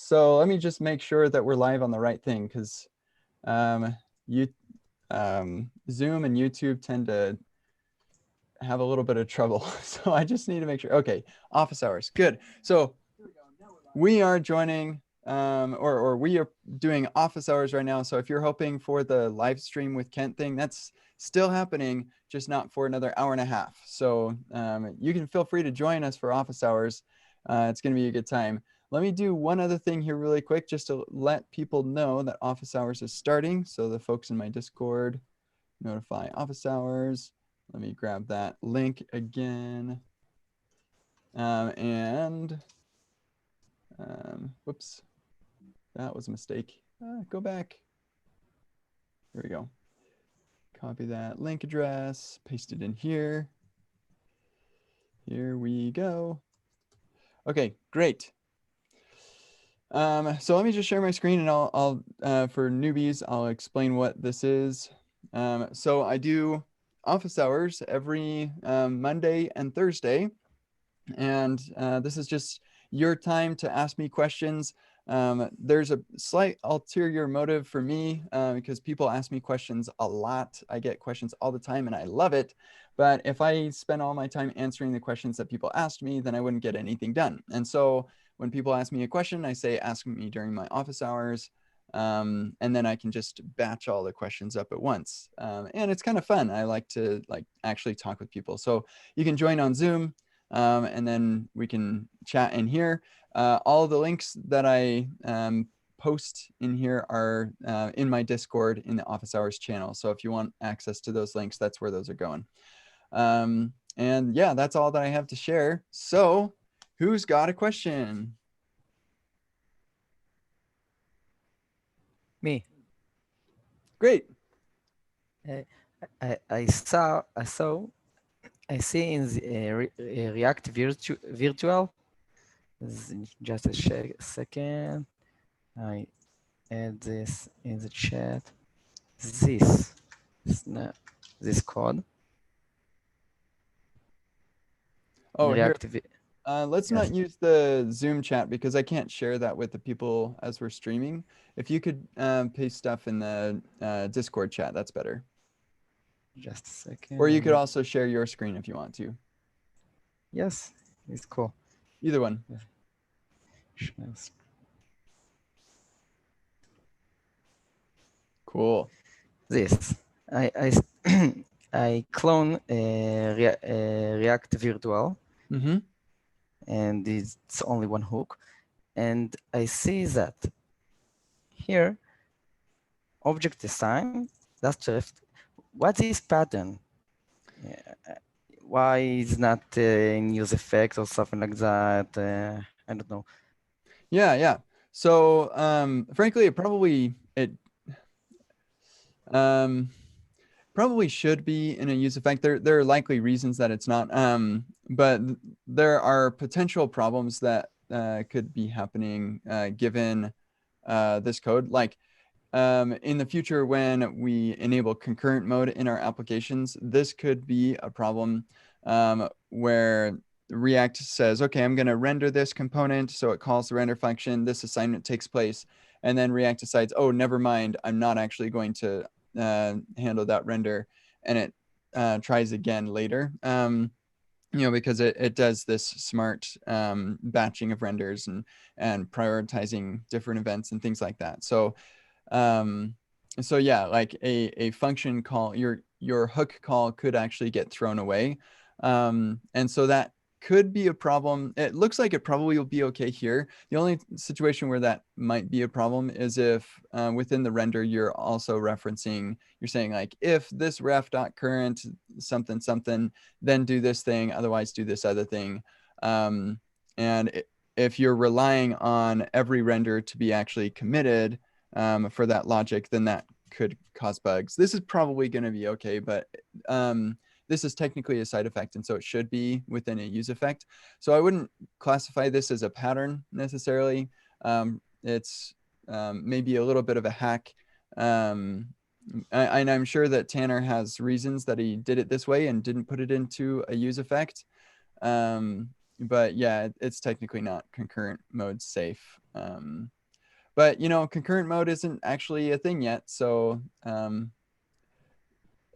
So let me just make sure that we're live on the right thing, because you Zoom and YouTube tend to have a little bit of trouble. So I just need to make sure. Okay, office hours. Good. So we are joining or we are doing office hours right now. So if you're hoping for the live stream with Kent thing, that's still happening, just not for another hour and a half. So you can feel free to join us for office hours. It's going to be a good time. Let me do one other thing here really quick, just to let people know that office hours is starting. So the folks in my Discord, notify office hours. Let me grab that link again. Whoops, that was a mistake. Go back. There we go. Copy that link address, paste it in here. Here we go. Okay, great. So let me just share my screen, and I'll for newbies, I'll explain what this is. So I do office hours every Monday and Thursday, and this is just your time to ask me questions. There's a slight ulterior motive for me because people ask me questions a lot. I get questions all the time and I love it. But if I spend all my time answering the questions that people asked me, then I wouldn't get anything done. And so when people ask me a question, I say, ask me during my office hours. And then I can just batch all the questions up at once. And it's kind of fun. I like to actually talk with people. So you can join on Zoom. And then we can chat in here. All of the links that I post in here are in my Discord in the Office Hours channel. So if you want access to those links, that's where those are going. And yeah, that's all that I have to share. So who's got a question? Me. Great. I see in the React virtual. Just a second. I add this in the chat. This code. Oh, here. React. Let's not use the Zoom chat because I can't share that with the people as we're streaming. If you could paste stuff in the Discord chat, that's better. Just a second. Or you could also share your screen if you want to. Yes, it's cool. Either one. Cool. This I clone React virtual. Mm-hmm. And it's only one hook. And I see that here, object design, that's just, what is pattern? Why is not in use effect or something like that? I don't know. Yeah. So frankly, it probably should be in a use effect. There are likely reasons that it's not, but there are potential problems that could be happening given this code. Like in the future, when we enable concurrent mode in our applications, this could be a problem where React says, okay, I'm going to render this component. So it calls the render function. This assignment takes place. And then React decides, oh, never mind. I'm not actually going to handle that render. And it tries again later. Because it does this smart batching of renders and prioritizing different events and things like that. So yeah, like a function call, your hook call could actually get thrown away. And so that could be a problem. It looks like it probably will be okay here. The only situation where that might be a problem is if within the render, you're also referencing, you're saying like, if this ref.current something, then do this thing, otherwise do this other thing. And if you're relying on every render to be actually committed for that logic, then that could cause bugs. This is probably going to be okay, but this is technically a side effect, and so it should be within a use effect. So I wouldn't classify this as a pattern necessarily. It's maybe a little bit of a hack. And I'm sure that Tanner has reasons that he did it this way and didn't put it into a use effect. But yeah, it's technically not concurrent mode safe. But concurrent mode isn't actually a thing yet, so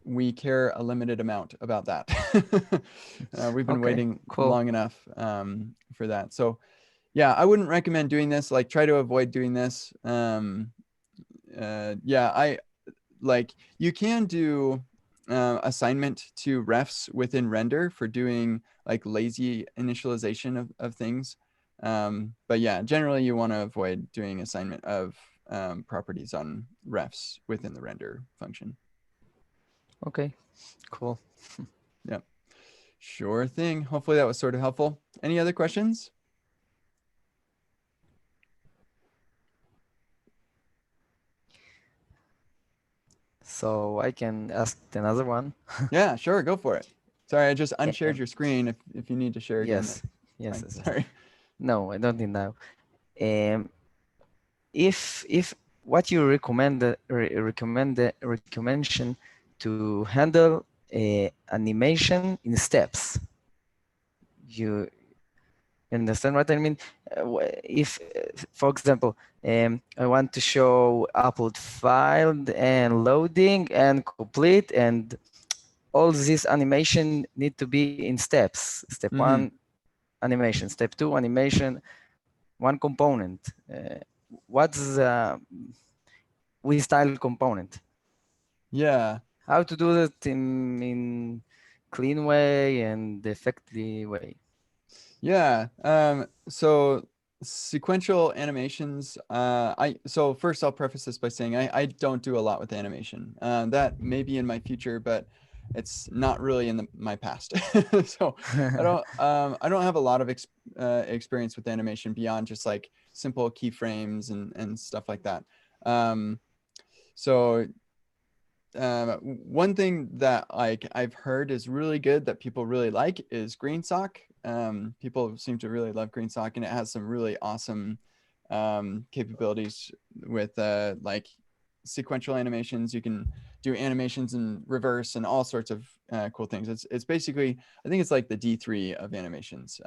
we care a limited amount about that. We've been Okay, waiting cool. long enough for that. So yeah, I wouldn't recommend doing this. Like, try to avoid doing this. Yeah, I like, you can do assignment to refs within render for doing like lazy initialization of things. But yeah, generally you want to avoid doing assignment of properties on refs within the render function. Okay, cool. Yeah, sure thing. Hopefully that was sort of helpful. Any other questions? So I can ask another one. Yeah, sure, go for it. Sorry, I just unshared Um, your screen. If you need to share again, that's yes, yes, fine. yes, yes. Sorry. No, I don't need now. Um, if what you recommendation to handle animation in steps, you understand what I mean? If, for example, I want to show upload file and loading and complete, and all this animation need to be in steps. Step Mm-hmm. one, animation. Step two, animation. One component. What's with style component? Yeah. How to do that in clean way and effectively way? Yeah. So sequential animations. So first I'll preface this by saying I don't do a lot with animation. That may be in my future, but it's not really in my past. So I don't have a lot of experience with animation beyond just like simple keyframes and stuff like that. Um, so one thing that like I've heard is really good that people really like is green sock. People seem to really love green sock, and it has some really awesome capabilities with like sequential animations. You can do animations in reverse and all sorts of cool things. It's basically, I think it's like the D3 of animations.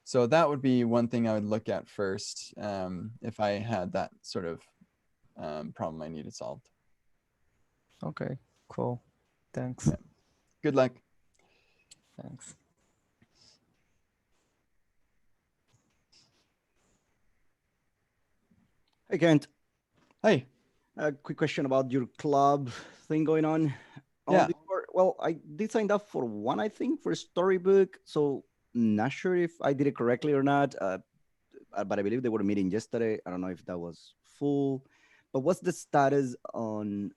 So that would be one thing I would look at first if I had that sort of problem I needed solved. Okay, cool. Thanks. Yeah. Good luck. Thanks. Hey, Kent. Hey. A quick question about your club thing going on Yeah. Discord. Well, I did sign up for one, I think, for Storybook. So not sure if I did it correctly or not. But I believe they were meeting yesterday. I don't know if that was full. But what's the status on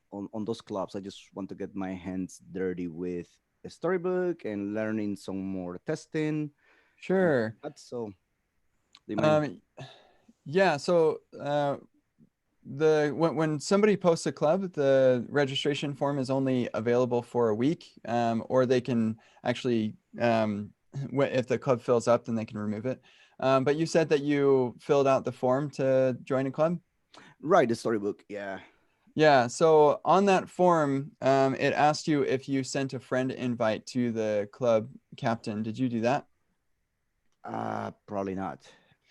those clubs? I just want to get my hands dirty with a Storybook and learning some more testing. And Sure. that's so. Do you mind? Um, yeah. So when somebody posts a club, the registration form is only available for a week, or they can actually, if the club fills up, then they can remove it. But you said that you filled out the form to join a club. Right, the Storybook. Yeah. Yeah. So on that form, it asked you if you sent a friend invite to the club captain. Did you do that? Probably not.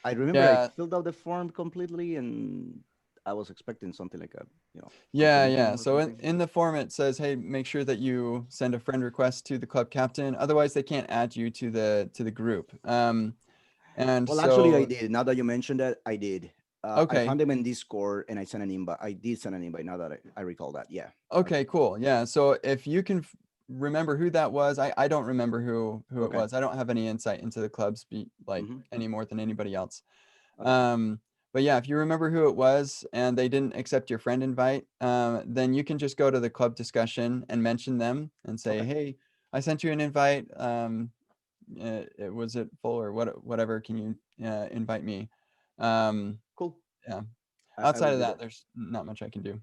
I remember I Yeah. filled out the form completely, and I was expecting something like a, Yeah, confirmation yeah. or So something. in the form it says, hey, make sure that you send a friend request to the club captain. Otherwise, they can't add you to the group. And Well, actually, I so, did. Now that you mentioned that, I did. I okay, found them in Discord, and I sent an invite. I did send an invite. Now that I recall that, yeah. I okay, cool. Yeah. So if you can remember who that was, I don't remember who it Okay. was. I don't have any insight into the clubs like Hmm. any more than anybody else. Okay. Um, but yeah, if you remember who it was and they didn't accept your friend invite, then you can just go to the club discussion and mention them and say, Okay. hey, I sent you an invite. Was it full or whatever? Can you invite me? Um, Cool. yeah. I Outside will of do that, that. there's not much I can do.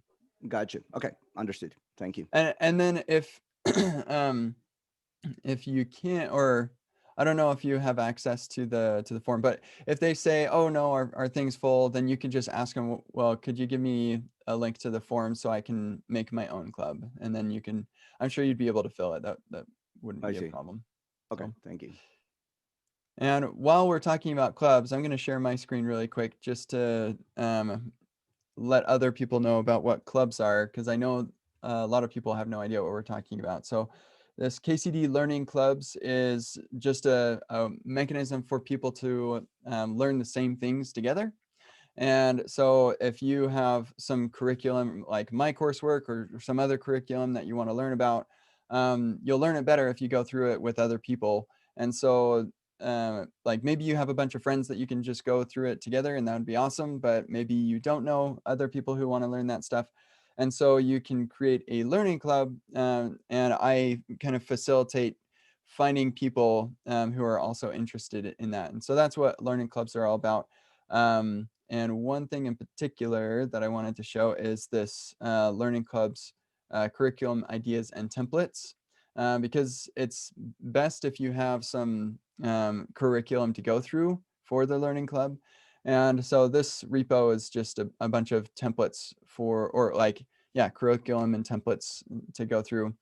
Gotcha. Okay. Understood. Thank you. And then um, if you can't, or I don't know if you have access to the form, but if they say, oh no, our thing's full, then you can just ask them, well, could you give me a link to the form so I can make my own club? And then you can, I'm sure you'd be able to fill it. That wouldn't I be a see. problem. Okay. So Thank you. And while we're talking about clubs, I'm going to share my screen really quick just to let other people know about what clubs are, because I know a lot of people have no idea what we're talking about. So this KCD Learning Clubs is just a mechanism for people to learn the same things together. And so if you have some curriculum like my coursework or some other curriculum that you want to learn about, you'll learn it better if you go through it with other people. And so like maybe you have a bunch of friends that you can just go through it together, and that would be awesome, but maybe you don't know other people who want to learn that stuff. And so you can create a learning club, and I kind of facilitate finding people who are also interested in that. And so that's what learning clubs are all about. And one thing in particular that I wanted to show is this Learning Club's curriculum ideas and templates, because it's best if you have some curriculum to go through for the Learning Club. And so this repo is just a bunch of templates for, or like, yeah, curriculum and templates to go through.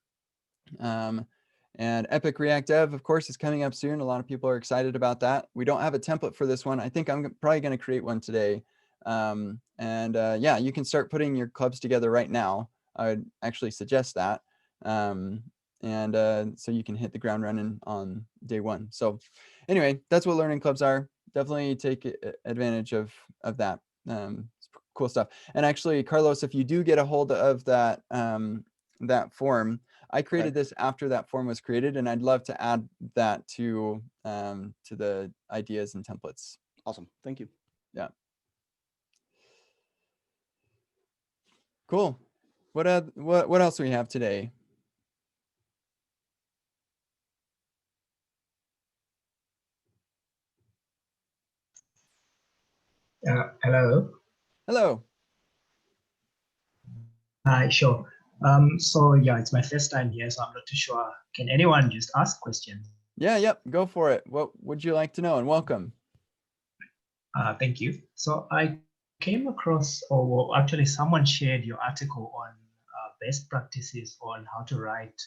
And Epic React Dev, of course, is coming up soon. A lot of people are excited about that. We don't have a template for this one. I think I'm probably going to create one today. Yeah, you can start putting your clubs together right now. I would actually suggest that. So you can hit the ground running on day one. So anyway, that's what learning clubs are. Definitely take advantage of that. It's cool stuff. And actually, Carlos, if you do get a hold of that, that form, I created this after that form was created, and I'd love to add that to the ideas and templates. Awesome. Thank you. Yeah. Cool. What else do we have today? Hello. Hello. Hi, sure. So yeah, it's my first time here, so I'm not too sure. Can anyone just ask questions? Yeah, yep, go for it. What would you like to know? And welcome. Thank you. So I came across, or well, actually someone shared your article on best practices on how to write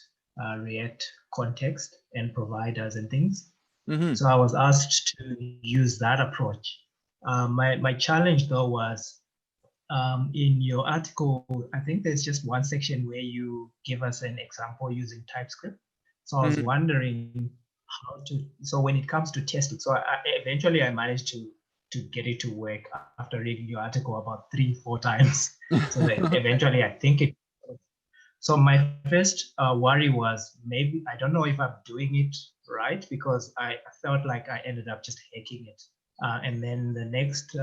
React context and providers and things. Mm-hmm. So I was asked to use that approach. My challenge though was, in your article, I think there's just one section where you give us an example using TypeScript. So I was wondering how to, so when it comes to testing, so eventually I managed to get it to work after reading your article about 3-4 times. So that eventually I think it, so my first worry was maybe, I don't know if I'm doing it right, because I felt like I ended up just hacking it. And then the next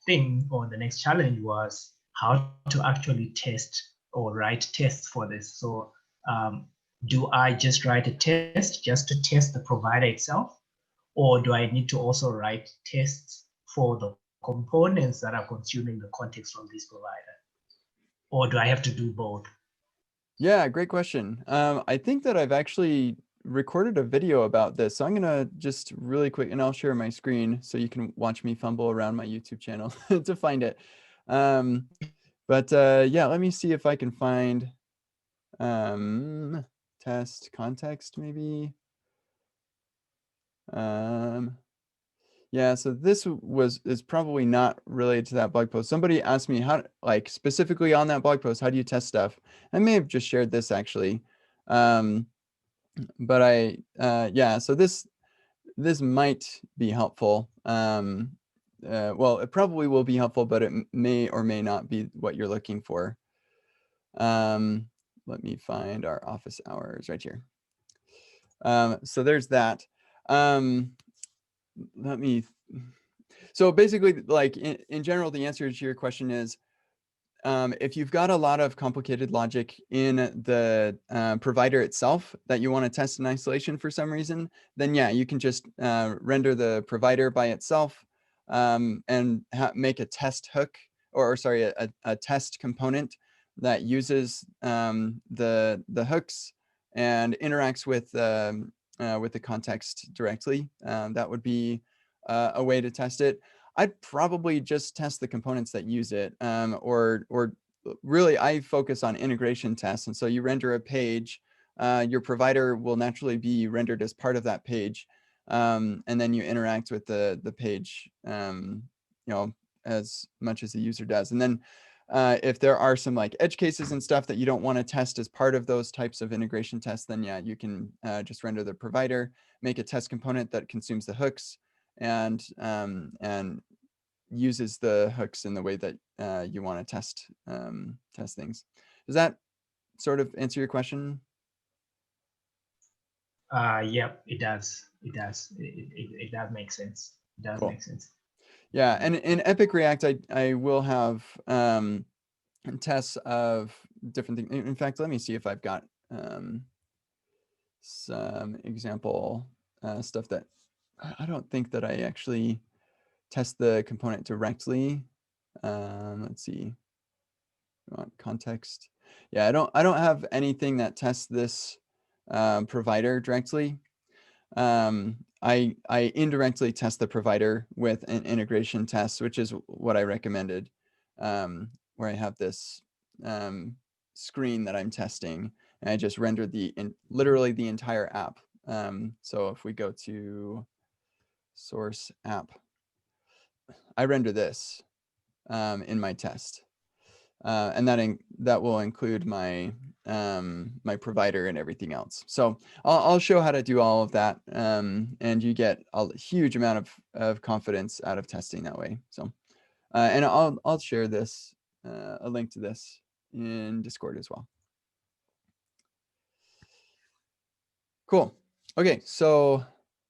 thing, or the next challenge, was how to actually test or write tests for this. So do I just write a test just to test the provider itself? Or do I need to also write tests for the components that are consuming the context from this provider? Or do I have to do both? Yeah, great question. I think that I've actually recorded a video about this. So I'm gonna just really quick, and I'll share my screen so you can watch me fumble around my YouTube channel to find it. Yeah, let me see if I can find test context maybe. Yeah, so this is probably not related to that blog post. Somebody asked me how, like specifically on that blog post, how do you test stuff? I may have just shared this actually. Yeah, so this might be helpful. Well, it probably will be helpful, but it may or may not be what you're looking for. Let me find our office hours right here. So there's that. So basically, like in general, the answer to your question is, if you've got a lot of complicated logic in the provider itself that you want to test in isolation for some reason, then yeah, you can just render the provider by itself and make a test hook, or sorry, a test component that uses the hooks and interacts with the context directly. That would be a way to test it. I'd probably just test the components that use it, or really I focus on integration tests. And so you render a page, your provider will naturally be rendered as part of that page. and then you interact with the page, as much as the user does. And then if there are some like edge cases and stuff that you don't want to test as part of those types of integration tests, then yeah, you can just render the provider, make a test component that consumes the hooks, and uses the hooks in the way that you want to test things. Does that sort of answer your question? Yep, it does. It does. It does make sense. It does make sense. Yeah, and in Epic React, I will have tests of different things. In fact, let me see if I've got some example stuff that I don't think that I actually test the component directly. Let's see. Context. Yeah, I don't have anything that tests this provider directly. I indirectly test the provider with an integration test, which is what I recommended, where I have this screen that I'm testing, and I just rendered literally the entire app. So if we go to source app, I render this in my test, and that will include my my provider and everything else. So I'll show how to do all of that, and you get a huge amount of confidence out of testing that way. So, and I'll share this a link to this in Discord as well. Cool. Okay, so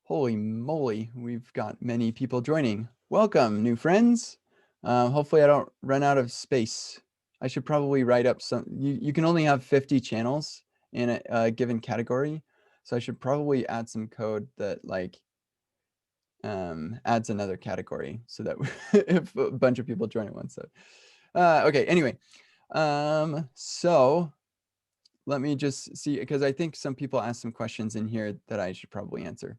holy moly, we've got many people joining. Welcome, new friends. Hopefully I don't run out of space. I should probably write up some, you can only have 50 channels in a given category. So I should probably add some code that like adds another category so that if a bunch of people join at once. So, okay, anyway, so let me just see, because I think some people asked some questions in here that I should probably answer.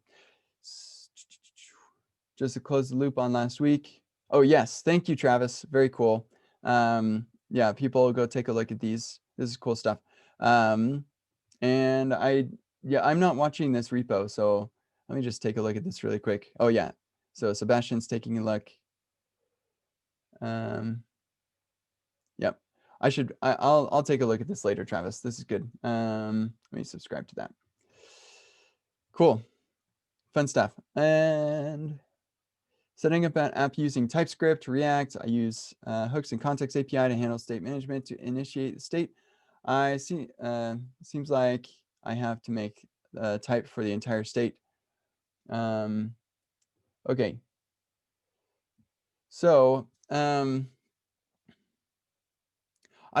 Just to close the loop on last week. Oh, yes. Thank you, Travis. Very cool. Yeah, people go take a look at these. This is cool stuff. And I'm not watching this repo, so let me just take a look at this really quick. Oh, yeah. So Sebastian's taking a look. Yep. I'll take a look at this later, Travis. This is good. Let me subscribe to that. Cool. Fun stuff. And setting up an app using TypeScript, React. I use hooks and context API to handle state management to initiate the state. I see. Seems like I have to make a type for the entire state. Okay. So I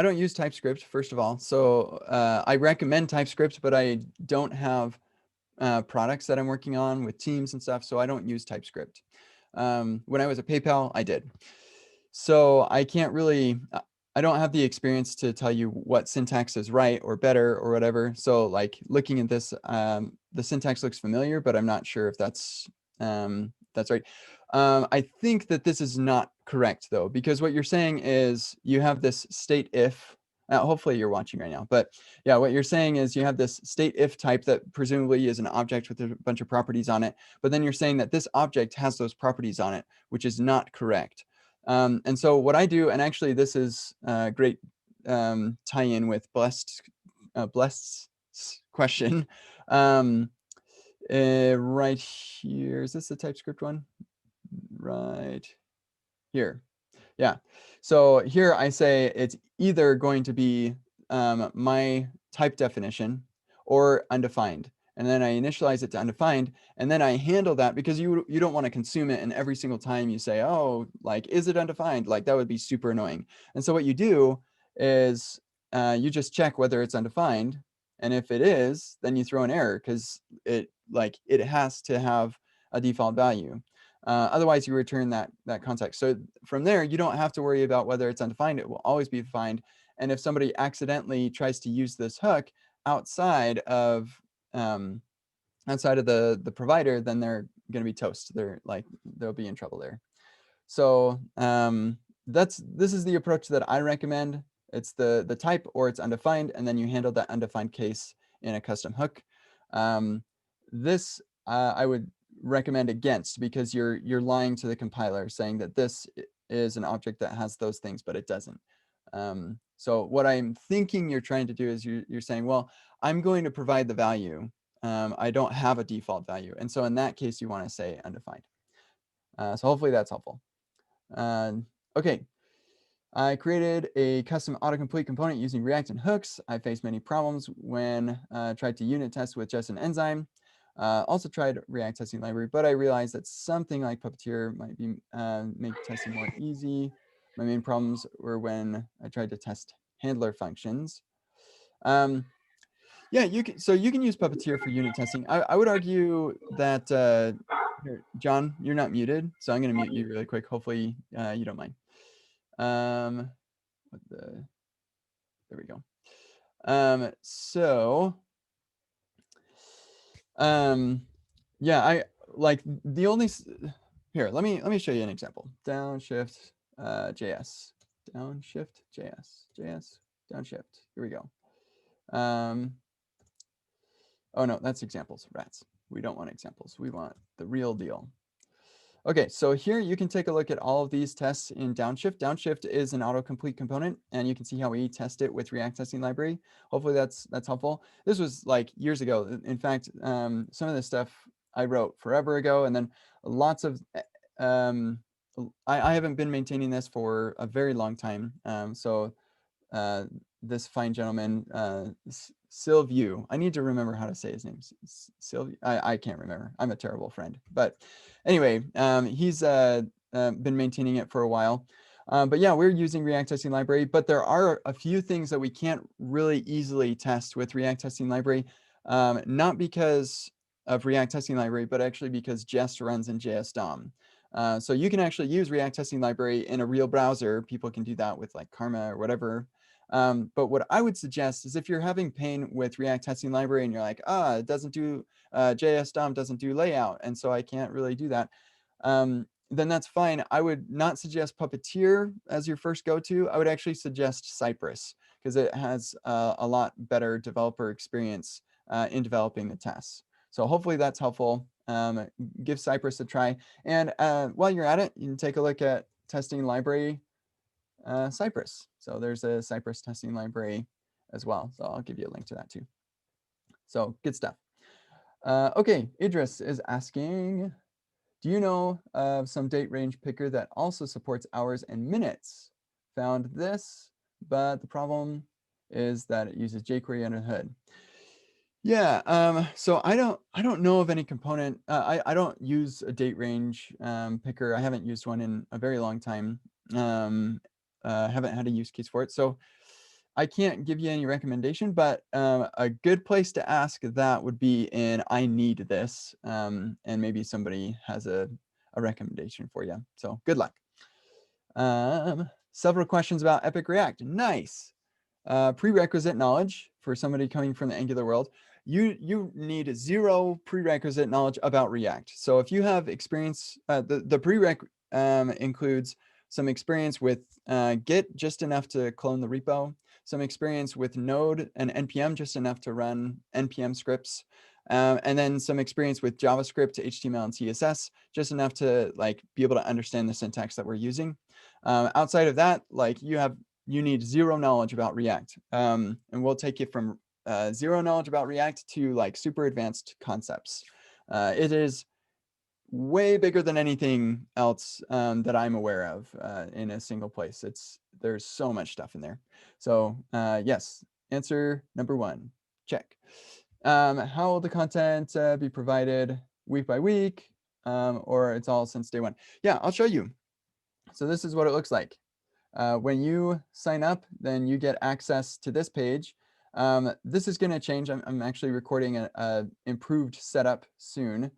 don't use TypeScript, first of all. So I recommend TypeScript, but I don't have products that I'm working on with teams and stuff. So I don't use TypeScript. When I was at PayPal, I did. So I can't really, I don't have the experience to tell you what syntax is right or better or whatever. So like looking at this, the syntax looks familiar, but I'm not sure if that's right. I think that this is not correct though, because what you're saying is you have this state if, hopefully you're watching right now, but yeah, what you're saying is you have this state if type that presumably is an object with a bunch of properties on it, but then you're saying that this object has those properties on it, which is not correct. And so what I do, and actually this is a great tie-in with Blessed's question. Right here, is this the TypeScript one? Right here. Yeah. So here I say it's either going to be my type definition or undefined. And then I initialize it to undefined, and then I handle that because you don't want to consume it, and every single time you say, oh, like, is it undefined? Like, that would be super annoying. And so what you do is you just check whether it's undefined, and if it is, then you throw an error because it has to have a default value. Otherwise, you return that context. So from there, you don't have to worry about whether it's undefined. It will always be defined. And if somebody accidentally tries to use this hook outside of the provider, then they're going to be toast. They'll be in trouble there. So this is the approach that I recommend. It's the type or it's undefined, and then you handle that undefined case in a custom hook. This I would recommend against, because you're lying to the compiler saying that this is an object that has those things, but it doesn't. So what I'm thinking you're trying to do is you're saying, well, I'm going to provide the value. I don't have a default value. And so in that case, you want to say undefined. So hopefully that's helpful. Okay. I created a custom autocomplete component using React and hooks. I faced many problems when tried to unit test with just an enzyme. Also tried React testing library, but I realized that something like Puppeteer might be make testing more easy. My main problems were when I tried to test handler functions. Yeah, you can. So you can use Puppeteer for unit testing. I would argue that here, John, you're not muted, so I'm going to mute you really quick. Hopefully you don't mind. There we go. Yeah, I like the only here. Let me show you an example. Downshift JS, downshift JS, downshift. Here we go. Oh no, that's examples. Rats. We don't want examples. We want the real deal. Okay, so here you can take a look at all of these tests in Downshift. Downshift is an autocomplete component, and you can see how we test it with React Testing Library. Hopefully that's helpful. This was like years ago. In fact, some of this stuff I wrote forever ago, and then lots of, I haven't been maintaining this for a very long time. So this fine gentleman, Sylvie. I need to remember how to say his name. Sylvie. I can't remember. I'm a terrible friend. But anyway, he's been maintaining it for a while. But yeah, we're using React Testing Library, but there are a few things that we can't really easily test with React Testing Library, not because of React Testing Library, but actually because Jest runs in JS DOM. So you can actually use React Testing Library in a real browser. People can do that with like Karma or whatever. But what I would suggest is if you're having pain with React Testing Library and you're like, it doesn't do, JS DOM doesn't do layout, and so I can't really do that, then that's fine. I would not suggest Puppeteer as your first go-to. I would actually suggest Cypress, because it has a lot better developer experience in developing the tests. So hopefully that's helpful. Give Cypress a try. And while you're at it, you can take a look at testing library Cypress. So there's a Cypress testing library as well. So I'll give you a link to that too. So good stuff. Okay, Idris is asking, do you know of some date range picker that also supports hours and minutes? Found this, but the problem is that it uses jQuery under the hood. Yeah, so I don't know of any component. I don't use a date range picker. I haven't used one in a very long time. Haven't had a use case for it, so I can't give you any recommendation. But a good place to ask that would be in I need this, and maybe somebody has a recommendation for you. So good luck. Several questions about Epic React. Nice. Prerequisite knowledge for somebody coming from the Angular world. You need zero prerequisite knowledge about React. So if you have experience, the prereq includes some experience with Git, just enough to clone the repo, some experience with Node and NPM, just enough to run NPM scripts, and then some experience with JavaScript, HTML, and CSS, just enough to like be able to understand the syntax that we're using. Outside of that, like you need zero knowledge about React, and we'll take you from zero knowledge about React to like super advanced concepts. It is way bigger than anything else that I'm aware of in a single place. There's so much stuff in there. So yes, answer number one, check. How will the content be provided week by week, or it's all since day one? Yeah, I'll show you. So this is what it looks like. When you sign up, then you get access to this page. This is going to change. I'm actually recording a improved setup soon.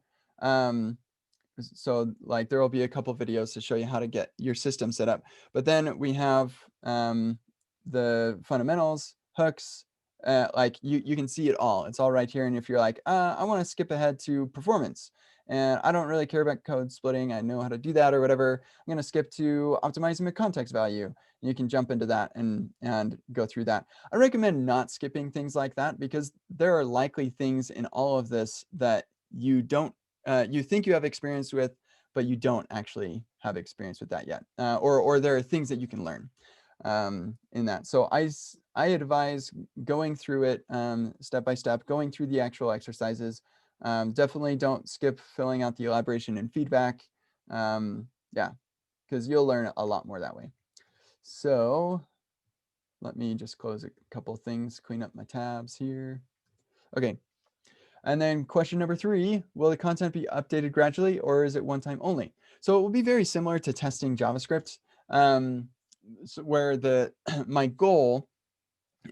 So like there will be a couple videos to show you how to get your system set up. But then we have the fundamentals, hooks, like you can see it all. It's all right here. And if you're like, I want to skip ahead to performance, and I don't really care about code splitting, I know how to do that or whatever, I'm going to skip to optimizing the context value. You can jump into that and go through that. I recommend not skipping things like that, because there are likely things in all of this that you don't you think you have experience with, but you don't actually have experience with that yet, or there are things that you can learn in that. So I advise going through it step by step, going through the actual exercises. Definitely don't skip filling out the elaboration and feedback. Yeah, because you'll learn a lot more that way. So let me just close a couple things, clean up my tabs here. Okay. And then question number 3, will the content be updated gradually or is it one time only? So it will be very similar to testing JavaScript, so where my goal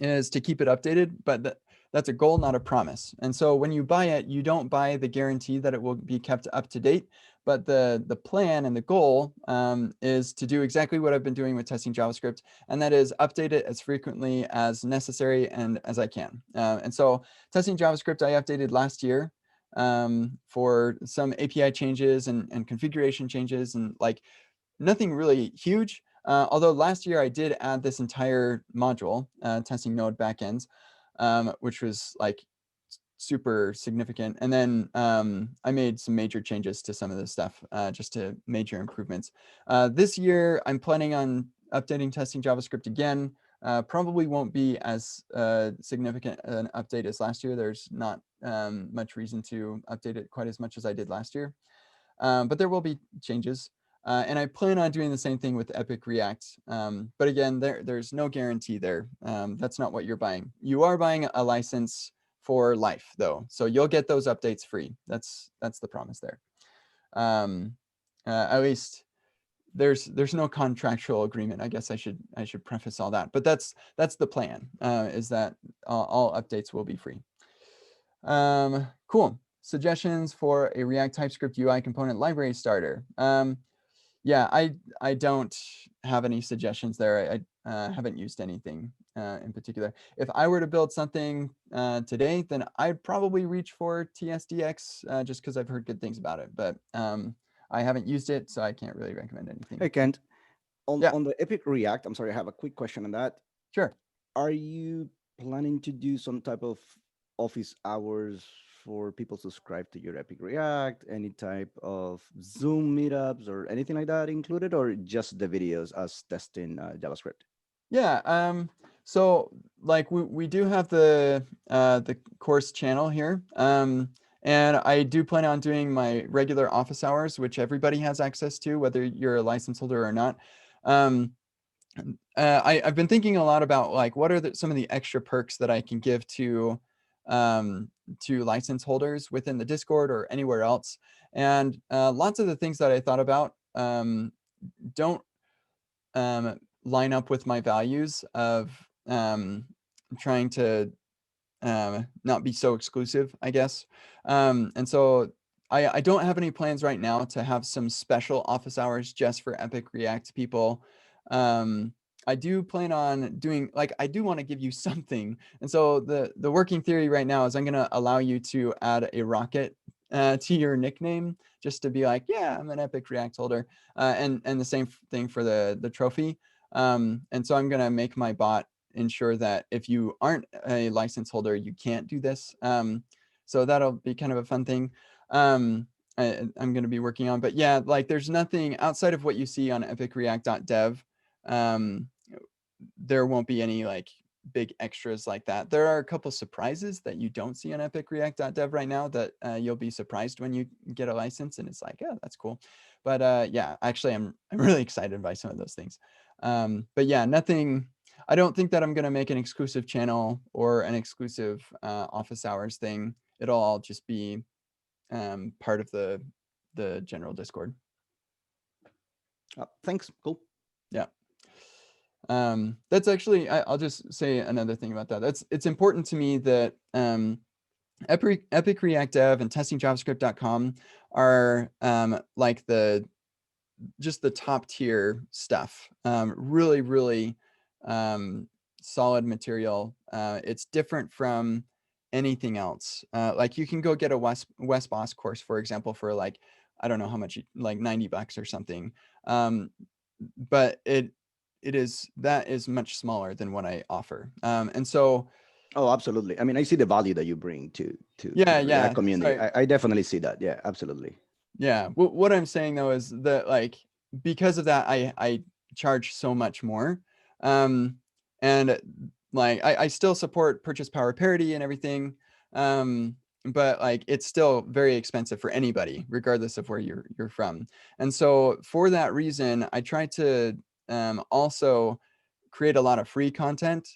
is to keep it updated, but that's a goal, not a promise. And so when you buy it, you don't buy the guarantee that it will be kept up to date, but the plan and the goal is to do exactly what I've been doing with testing JavaScript, and that is update it as frequently as necessary and as I can. And so testing JavaScript, I updated last year for some API changes and configuration changes, and like nothing really huge. Although last year I did add this entire module, testing node backends, which was like super significant. And then I made some major changes to some of this stuff, just to major improvements. This year, I'm planning on updating testing JavaScript again. Probably won't be as significant an update as last year. There's not much reason to update it quite as much as I did last year. But there will be changes. And I plan on doing the same thing with Epic React. But again, there's no guarantee there. That's not what you're buying. You are buying a license for life, though. So you'll get those updates free. That's the promise there. At least there's no contractual agreement. I guess I should preface all that. But that's the plan, is that all updates will be free. Cool. Suggestions for a React TypeScript UI component library starter. Yeah, I don't have any suggestions there. I haven't used anything in particular. If I were to build something today, then I'd probably reach for TSDX just because I've heard good things about it. But I haven't used it, so I can't really recommend anything. Hey, Kent, on Yeah. the Epic React, I'm sorry, I have a quick question on that. Sure. Are you planning to do some type of office hours for people subscribe to your Epic React? Any type of Zoom meetups or anything like that included, or just the videos as testing JavaScript? Yeah. So like we do have the course channel here. And I do plan on doing my regular office hours, which everybody has access to, whether you're a license holder or not. I've been thinking a lot about like what are some of the extra perks that I can give to license holders within the Discord or anywhere else. And lots of the things that I thought about don't line up with my values of trying to not be so exclusive, I guess. And so I don't have any plans right now to have some special office hours just for Epic React people. I do plan on doing, like, I do want to give you something. And so the working theory right now is I'm going to allow you to add a rocket to your nickname, just to be like, yeah, I'm an Epic React holder, and the same thing for the trophy. And so I'm going to make my bot ensure that if you aren't a license holder, you can't do this. So that'll be kind of a fun thing. I'm going to be working on, but yeah, like there's nothing outside of what you see on epicreact.dev. There won't be any like big extras like that. There are a couple surprises that you don't see on epicreact.dev right now that you'll be surprised when you get a license, and it's like, yeah, that's cool. But yeah, actually, I'm really excited by some of those things. But yeah, nothing. I don't think that I'm going to make an exclusive channel or an exclusive office hours thing. It'll all just be part of the general Discord. Thanks. Cool. Yeah. That's actually, I'll just say another thing about that. It's important to me that Epic React Dev and testingjavascript.com are like just the top tier stuff. Really, really solid material. It's different from anything else. Like you can go get a Wes Boss course, for example, for like, I don't know how much, like $90 or something. But that is much smaller than what I offer. And so Oh, absolutely. I mean, I see the value that you bring to Yeah, the React community. sorry. I definitely see that. Yeah, absolutely. Yeah, what I'm saying though is that like because of that, I charge so much more, um, and like I still support purchase power parity and everything, but like it's still very expensive for anybody, regardless of where you're from. And so for that reason, I try to also create a lot of free content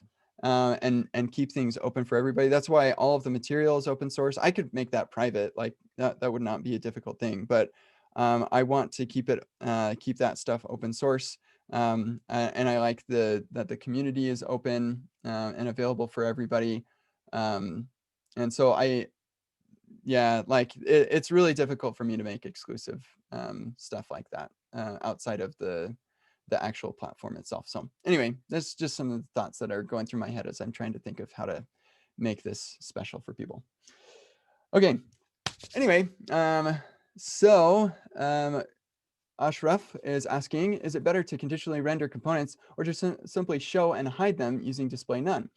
and keep things open for everybody. That's why all of the material is open source. I could make that private, like that would not be a difficult thing, but I want to keep that stuff open source. And I like that the community is open and available for everybody. And so yeah, like it's really difficult for me to make exclusive stuff like that outside of the actual platform itself. So anyway, that's just some of the thoughts that are going through my head as I'm trying to think of how to make this special for people. Okay, anyway, Ashraf is asking, is it better to conditionally render components or just simply show and hide them using display none?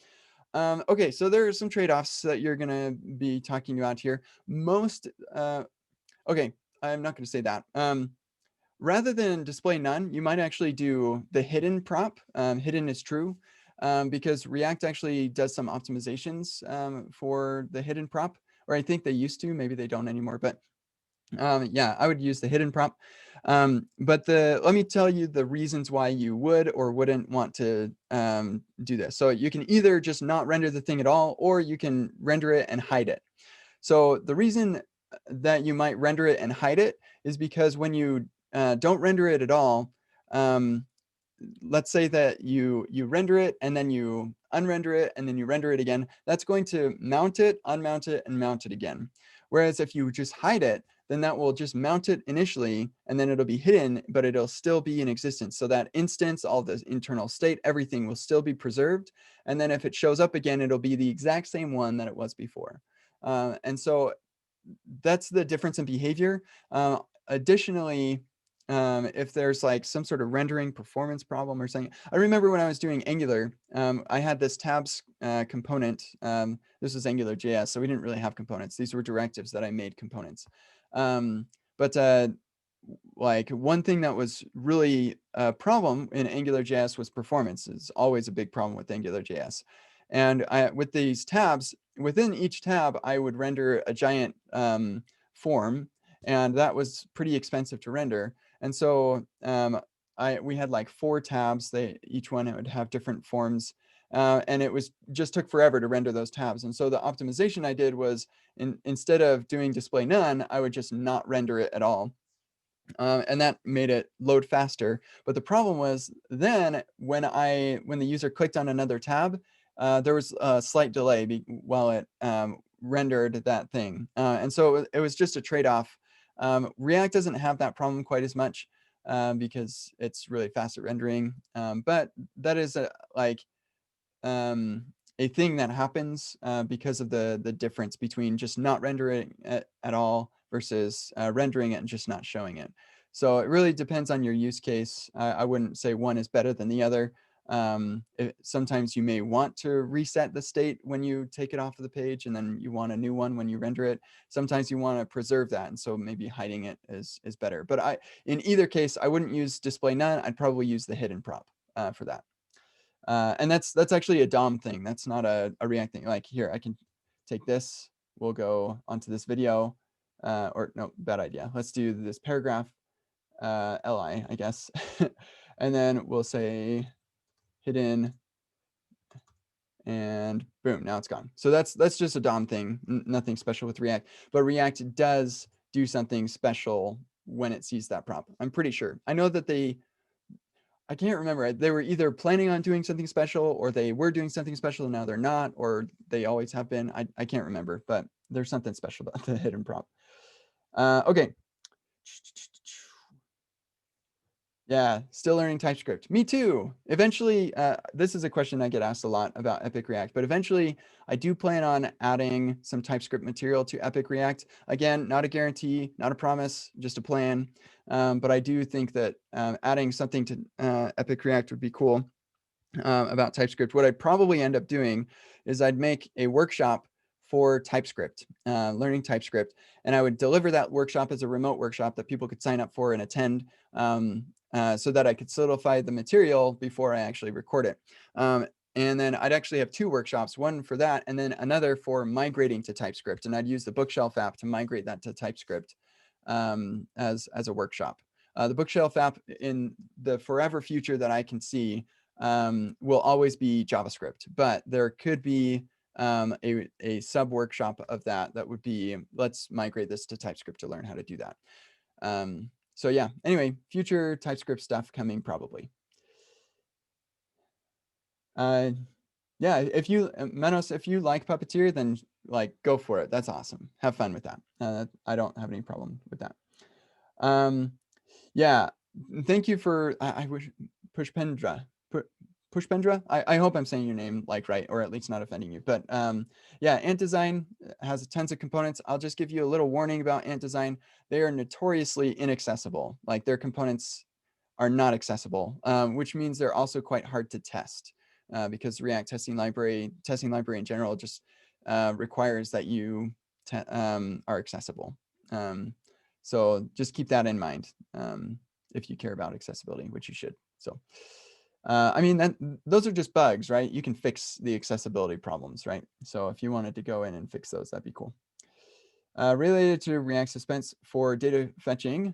Okay, so there are some trade-offs that you're going to be talking about here. Okay, I'm not going to say that. Rather than display none, you might actually do the hidden prop. Hidden is true because React actually does some optimizations for the hidden prop, or I think they used to, maybe they don't anymore, but yeah, I would use the hidden prop. But let me tell you the reasons why you would or wouldn't want to do this. So you can either just not render the thing at all, or you can render it and hide it. So the reason that you might render it and hide it is because when you don't render it at all, let's say that you render it and then you unrender it and then you render it again, that's going to mount it, unmount it, and mount it again. Whereas if you just hide it, then that will just mount it initially and then it'll be hidden, but it'll still be in existence. So that instance, all the internal state, everything will still be preserved. And then if it shows up again, it'll be the exact same one that it was before. And so that's the difference in behavior. Additionally, if there's like some sort of rendering performance problem or something, I remember when I was doing Angular, I had this tabs component. This was Angular JS, so we didn't really have components. These were directives that I made components. But like one thing that was really a problem in Angular JS was performance. It's always a big problem with Angular JS. And with these tabs, within each tab, I would render a giant form, and that was pretty expensive to render. And so we had like 4 tabs. Each one would have different forms, and it just took forever to render those tabs. And so the optimization I did was instead of doing display none, I would just not render it at all. And that made it load faster. But the problem was then when the user clicked on another tab, there was a slight delay while it rendered that thing. And so it was just a trade-off. React doesn't have that problem quite as much because it's really fast at rendering. But that is a thing that happens because of the difference between just not rendering it at all versus rendering it and just not showing it. So it really depends on your use case. I wouldn't say one is better than the other. Sometimes you may want to reset the state when you take it off of the page, and then you want a new one when you render it. Sometimes you want to preserve that, and so maybe hiding it is better. But in either case, I wouldn't use display none. I'd probably use the hidden prop for that. And that's actually a DOM thing. That's not a React thing. Like here, I can take this. We'll go onto this video. Or no, bad idea. Let's do this paragraph, li, I guess. And then we'll say hidden, and boom, now it's gone. So that's just a DOM thing. Nothing special with React. But React does do something special when it sees that prop. I'm pretty sure. I know that I can't remember. They were either planning on doing something special, or they were doing something special and now they're not, or they always have been. I can't remember, but there's something special about the hidden prop. Okay. Yeah, still learning TypeScript. Me too. Eventually, this is a question I get asked a lot about Epic React, but eventually I do plan on adding some TypeScript material to Epic React. Again, not a guarantee, not a promise, just a plan. But I do think that adding something to Epic React would be cool. about TypeScript, what I'd probably end up doing is I'd make a workshop for TypeScript, learning TypeScript, and I would deliver that workshop as a remote workshop that people could sign up for and attend, so that I could solidify the material before I actually record it. And then I'd actually have 2 workshops, one for that, and then another for migrating to TypeScript. And I'd use the Bookshelf app to migrate that to TypeScript as a workshop. The Bookshelf app in the forever future that I can see will always be JavaScript, but there could be a sub workshop of that would be, let's migrate this to TypeScript to learn how to do that. So yeah, anyway, future TypeScript stuff coming probably. Yeah, if you, Menos, if you like Puppeteer, then like go for it. That's awesome. Have fun with that. I don't have any problem with that. Yeah, thank you for, I wish, Pushpendra. Pushpendra? I hope I'm saying your name like right, or at least not offending you. But yeah, Ant Design has tons of components. I'll just give you a little warning about Ant Design. They are notoriously inaccessible. Like their components are not accessible, which means they're also quite hard to test because React testing library in general just requires that you are accessible. So just keep that in mind if you care about accessibility, which you should. So, I mean, those are just bugs, right? You can fix the accessibility problems, right? So if you wanted to go in and fix those, that'd be cool. Related to React Suspense for data fetching,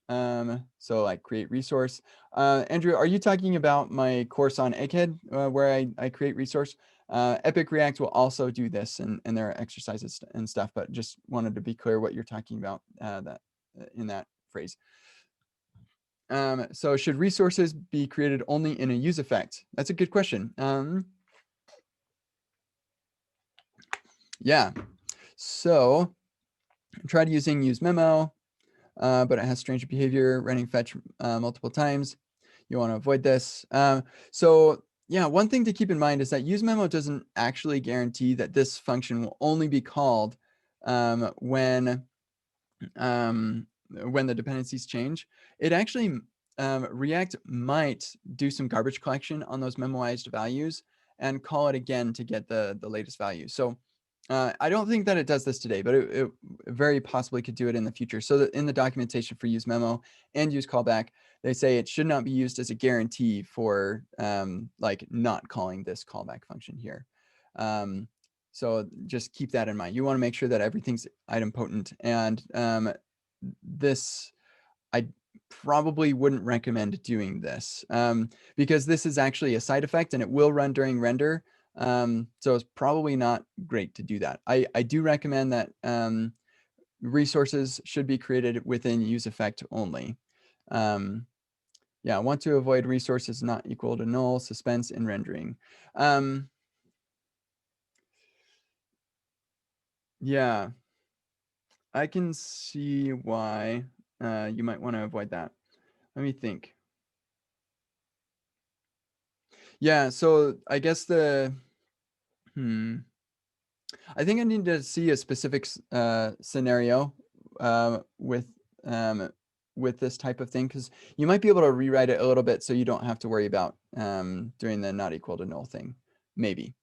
so like create resource. Andrew, are you talking about my course on Egghead where I create resource? Epic React will also do this, and there are exercises and stuff, but just wanted to be clear what you're talking about in that phrase. So should resources be created only in a use effect? That's a good question. Yeah, so I tried using use memo, but it has strange behavior, running fetch multiple times. You want to avoid this. So yeah, one thing to keep in mind is that use memo doesn't actually guarantee that this function will only be called when the dependencies change. It actually, React might do some garbage collection on those memoized values and call it again to get the latest value. So I don't think that it does this today, but it very possibly could do it in the future. So that in the documentation for use memo and use callback, they say it should not be used as a guarantee for like not calling this callback function here. So just keep that in mind. You want to make sure that everything's idempotent, and this, I probably wouldn't recommend doing this because this is actually a side effect and it will run during render. So it's probably not great to do that. I do recommend that resources should be created within use effect only. Yeah, want to avoid resources not equal to null, suspense in rendering. Yeah, I can see why you might want to avoid that. Let me think. Yeah, so I guess I think I need to see a specific scenario with this type of thing, because you might be able to rewrite it a little bit so you don't have to worry about doing the not equal to null thing. Maybe.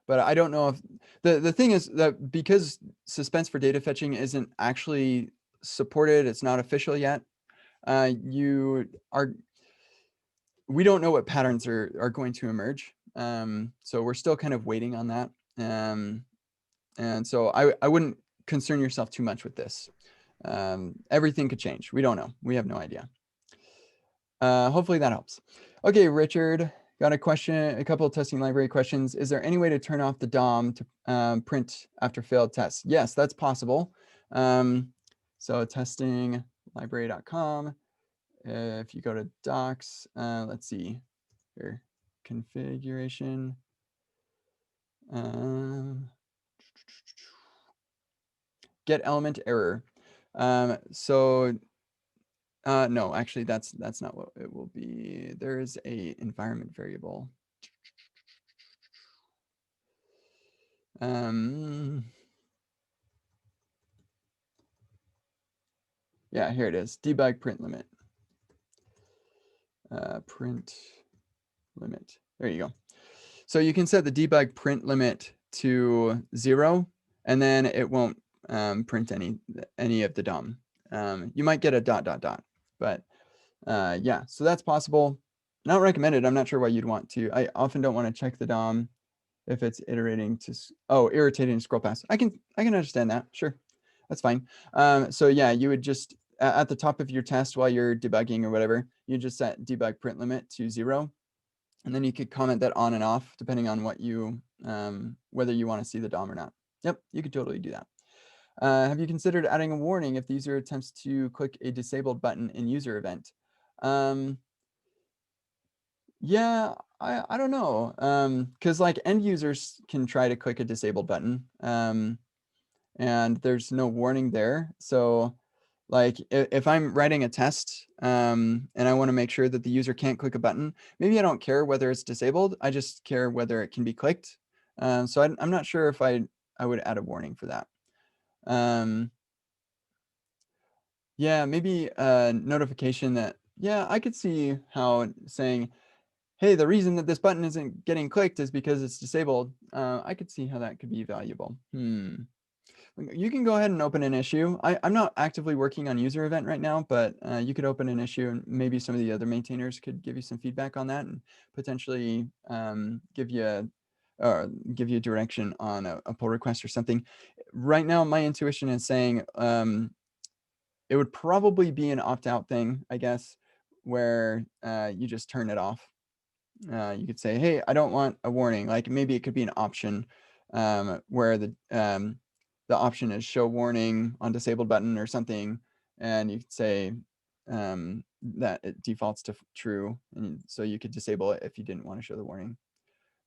But I don't know if the thing is that because suspense for data fetching isn't actually supported, it's not official yet. We don't know what patterns are going to emerge. So we're still kind of waiting on that. And so I wouldn't concern yourself too much with this. Everything could change. We don't know. We have no idea. Hopefully that helps. Okay, Richard, got a question, a couple of testing library questions. Is there any way to turn off the DOM to print after failed tests? Yes, that's possible. So testing library.com. If you go to docs, let's see here, configuration. Get element error. So no, actually that's not what it will be. There is a environment variable. Yeah, here it is, debug print limit. print limit. There you go. So you can set the debug print limit to 0, and then it won't print any of the DOM. You might get a ... but yeah, so that's possible. Not recommended. I'm not sure why you'd want to. I often don't want to check the DOM if it's iterating to, irritating scroll past. I can understand that. Sure, that's fine. So yeah, you would just at the top of your test while you're debugging or whatever, you just set debug print limit to 0, and then you could comment that on and off depending on what you whether you want to see the DOM or not. Yep, you could totally do that. Have you considered adding a warning if the user attempts to click a disabled button in user event? Yeah, I don't know, because like end users can try to click a disabled button, and there's no warning there. So like if I'm writing a test and I want to make sure that the user can't click a button, maybe I don't care whether it's disabled. I just care whether it can be clicked. So I'm not sure if I would add a warning for that. Yeah, maybe a notification that, yeah, I could see how saying, hey, the reason that this button isn't getting clicked is because it's disabled. I could see how that could be valuable. You can go ahead and open an issue. I'm not actively working on user event right now, but you could open an issue and maybe some of the other maintainers could give you some feedback on that and potentially give you direction on a pull request or something. Right now, my intuition is saying it would probably be an opt-out thing, I guess, where you just turn it off. You could say, hey, I don't want a warning. Like maybe it could be an option where the option is show warning on disabled button or something. And you could say that it defaults to true. And so you could disable it if you didn't want to show the warning.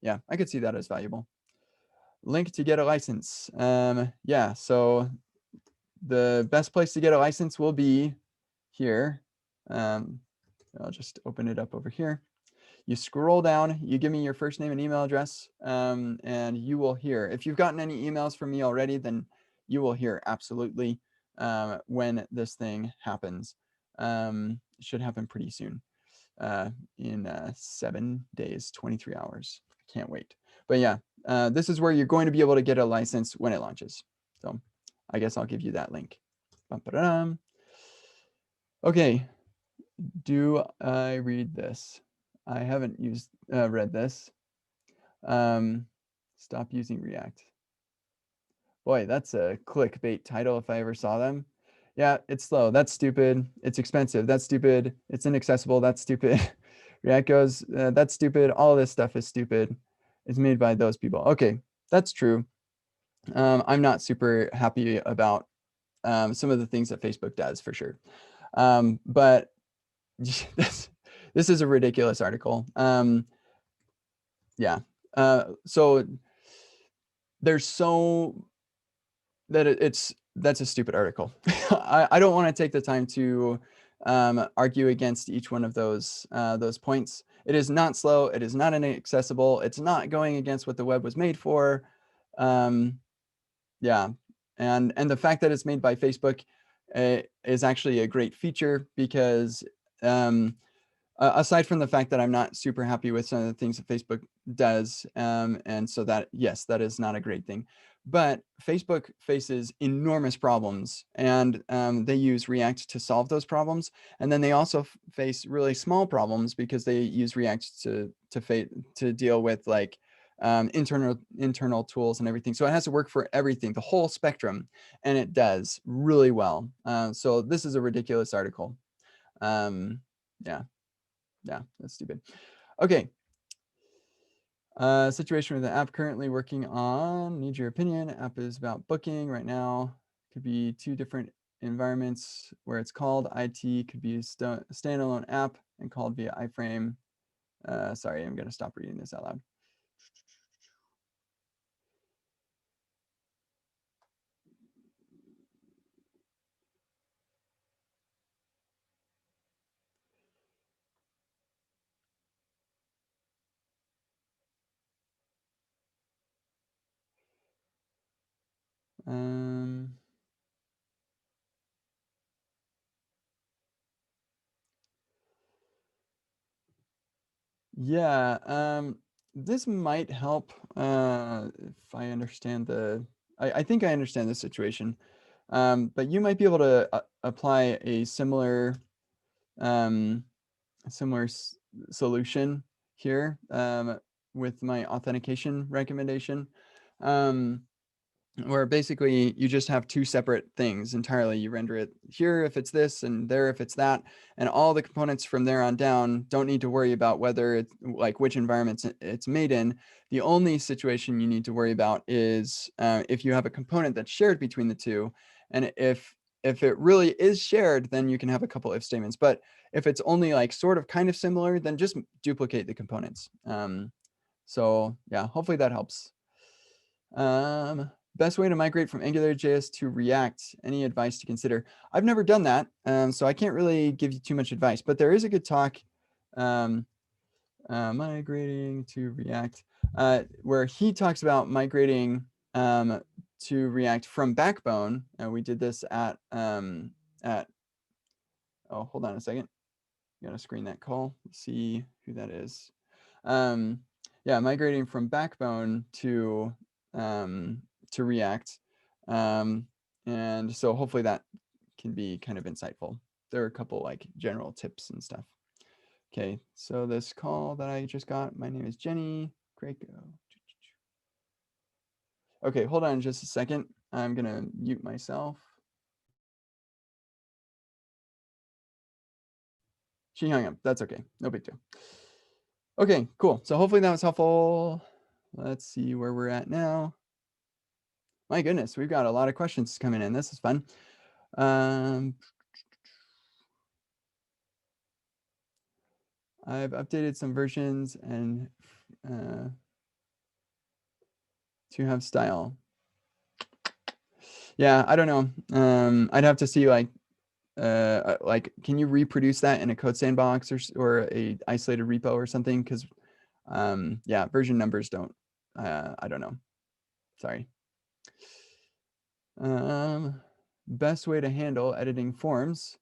Yeah, I could see that as valuable. Link to get a license. Yeah, so the best place to get a license will be here. I'll just open it up over here. You scroll down, you give me your first name and email address, and you will hear. If you've gotten any emails from me already, then you will hear absolutely when this thing happens. It should happen pretty soon, in 7 days, 23 hours. Can't wait. But yeah, this is where you're going to be able to get a license when it launches. So I guess I'll give you that link. Ba-ba-dum. Okay, do I read this? I haven't read this. Stop using React. Boy, that's a clickbait title if I ever saw them. Yeah, it's slow. That's stupid. It's expensive. That's stupid. It's inaccessible. That's stupid. React goes, that's stupid. All of this stuff is stupid. It's made by those people. Okay, that's true. I'm not super happy about some of the things that Facebook does for sure. But this is a ridiculous article. Yeah. So there's so that that's a stupid article. I don't want to take the time to argue against each one of those points. It is not slow. It is not inaccessible. It's not going against what the web was made for. Yeah, and the fact that it's made by Facebook is actually a great feature because aside from the fact that I'm not super happy with some of the things that Facebook does, and so that, yes, that is not a great thing. But Facebook faces enormous problems, and they use React to solve those problems. And then they also face really small problems because they use React to deal with like internal tools and everything. So it has to work for everything, the whole spectrum, and it does really well. So this is a ridiculous article. Yeah. Yeah, that's stupid. Okay. Situation with the app currently working on. Need your opinion. App is about booking right now. Could be 2 different environments where it's called IT. Could be a standalone app and called via iframe. Sorry, I'm going to stop reading this out loud. Yeah, this might help if I understand I think I understand the situation. But you might be able to apply a similar solution here with my authentication recommendation. Where basically you just have two separate things entirely. You render it here if it's this and there if it's that, and all the components from there on down don't need to worry about whether it's like which environments it's made in. The only situation you need to worry about is if you have a component that's shared between the two, and if it really is shared, then you can have a couple if statements. But if it's only like sort of kind of similar, then just duplicate the components. So yeah, hopefully that helps. Best way to migrate from AngularJS to React. Any advice to consider? I've never done that, so I can't really give you too much advice, but there is a good talk, Migrating to React, where he talks about migrating to React from Backbone. And we did this at, oh, hold on a second. I'm gonna screen that call, see who that is. Yeah, migrating from Backbone to React. And so hopefully that can be kind of insightful. There are a couple like general tips and stuff. Okay, so this call that I just got, my name is Jenny. Great. Okay, hold on just a second. I'm gonna mute myself. She hung up. That's okay. No big deal. Okay, cool. So hopefully that was helpful. Let's see where we're at now. My goodness, we've got a lot of questions coming in. This is fun. I've updated some versions and to have style. Yeah, I don't know. I'd have to see like, can you reproduce that in a code sandbox or a isolated repo or something? Because yeah, version numbers don't. I don't know. Sorry. Best way to handle editing forms.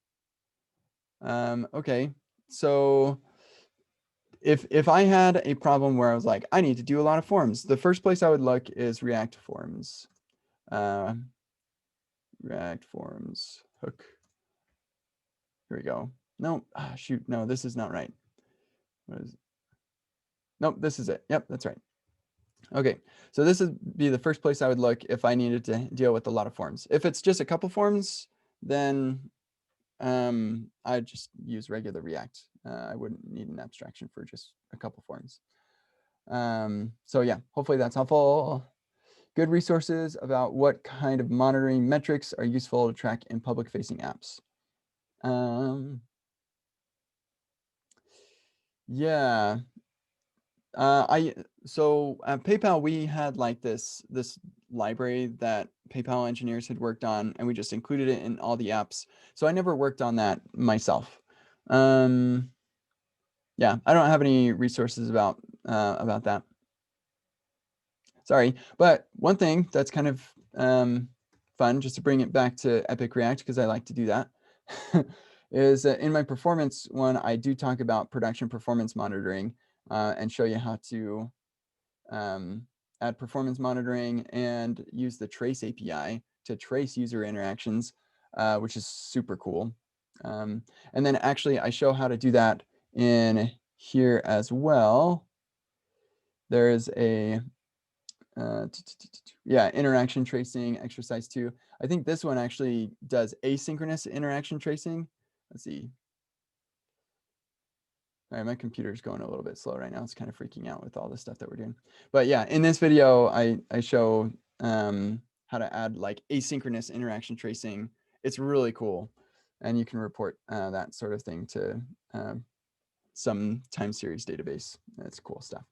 Okay, so if I had a problem where I was like, I need to do a lot of forms, the first place I would look is React Forms. React Forms hook. Here we go. No, shoot, no, this is not right. What is it? Nope, this is it. Yep, that's right. Okay, so this would be the first place I would look if I needed to deal with a lot of forms. If it's just a couple forms, then I'd just use regular React. I wouldn't need an abstraction for just a couple forms. So yeah, hopefully that's helpful. Good resources about what kind of monitoring metrics are useful to track in public-facing apps. Yeah. So at PayPal, we had like this library that PayPal engineers had worked on, and we just included it in all the apps. So I never worked on that myself. Yeah, I don't have any resources about that. Sorry, but one thing that's kind of fun, just to bring it back to Epic React, because I like to do that, is that in my performance one, I do talk about production performance monitoring and show you how to add performance monitoring and use the trace API to trace user interactions, which is super cool. And then actually I show how to do that in here as well. There is a yeah, interaction tracing exercise 2. I think this one actually does asynchronous interaction tracing. Let's see. All right, my computer's going a little bit slow right now. It's kind of freaking out with all the stuff that we're doing. But yeah, in this video, I show how to add like asynchronous interaction tracing. It's really cool. And you can report that sort of thing to some time series database. That's cool stuff.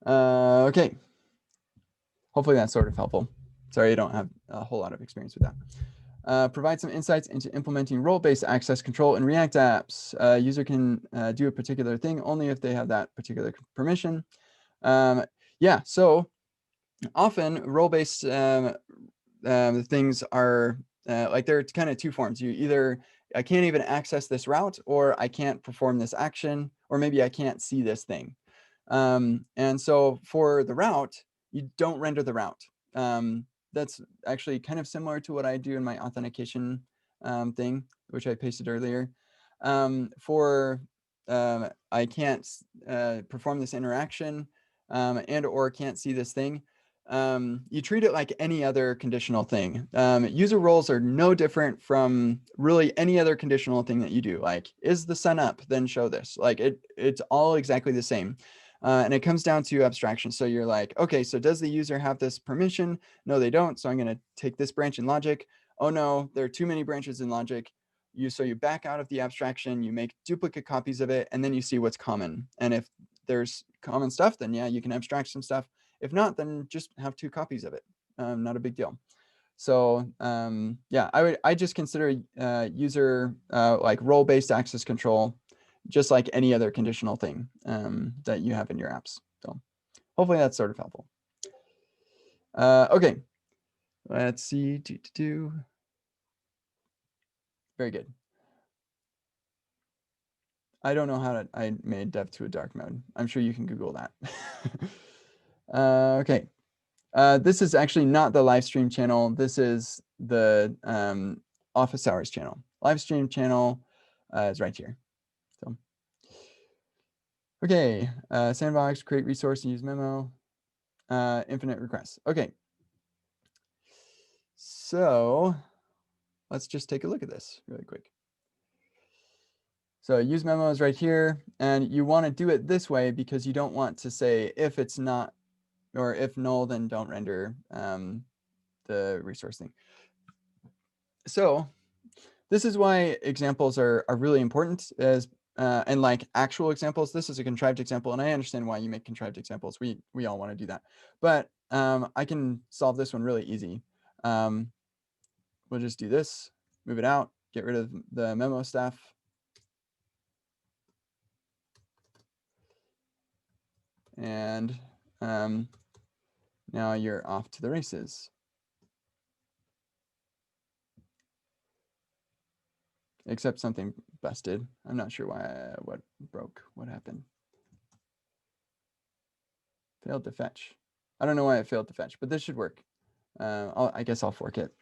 Okay. Hopefully that's sort of helpful. Sorry, I don't have a whole lot of experience with that. Provide some insights into implementing role-based access control in React apps. User can do a particular thing only if they have that particular permission. Yeah, so often role-based things are like there are kind of two forms. You either, I can't even access this route, or I can't perform this action, or maybe I can't see this thing. And so for the route, you don't render the route. That's actually kind of similar to what I do in my authentication thing, which I pasted earlier. I can't perform this interaction and or can't see this thing. You treat it like any other conditional thing. User roles are no different from really any other conditional thing that you do. Like, is the sun up? Then show this. Like it's all exactly the same. And it comes down to abstraction. So you're like, okay, so does the user have this permission? No, they don't. So I'm going to take this branch in logic. Oh no, there are too many branches in logic. So you back out of the abstraction, you make duplicate copies of it, and then you see what's common. And if there's common stuff, then yeah, you can abstract some stuff. If not, then just have 2 copies of it. Not a big deal. So yeah, I just consider user like role-based access control just like any other conditional thing that you have in your apps. So hopefully that's sort of helpful. Okay, let's see. Very good. I don't know how I made dev to a dark mode. I'm sure you can Google that. Okay. This is actually not the live stream channel. This is the Office Hours channel. Live stream channel is right here. So, okay, sandbox, create resource, and use memo, infinite requests. Okay, so let's just take a look at this really quick. So use memo is right here, and you want to do it this way because you don't want to say if it's not, or if null, then don't render the resource thing. So this is why examples are really important, and like actual examples. This is a contrived example, and I understand why you make contrived examples. We all want to do that, but I can solve this one really easy. We'll just do this, move it out, get rid of the memo stuff. And now you're off to the races. Except something busted. I'm not sure why, what broke, what happened. Failed to fetch. I don't know why it failed to fetch, but this should work. I guess I'll fork it.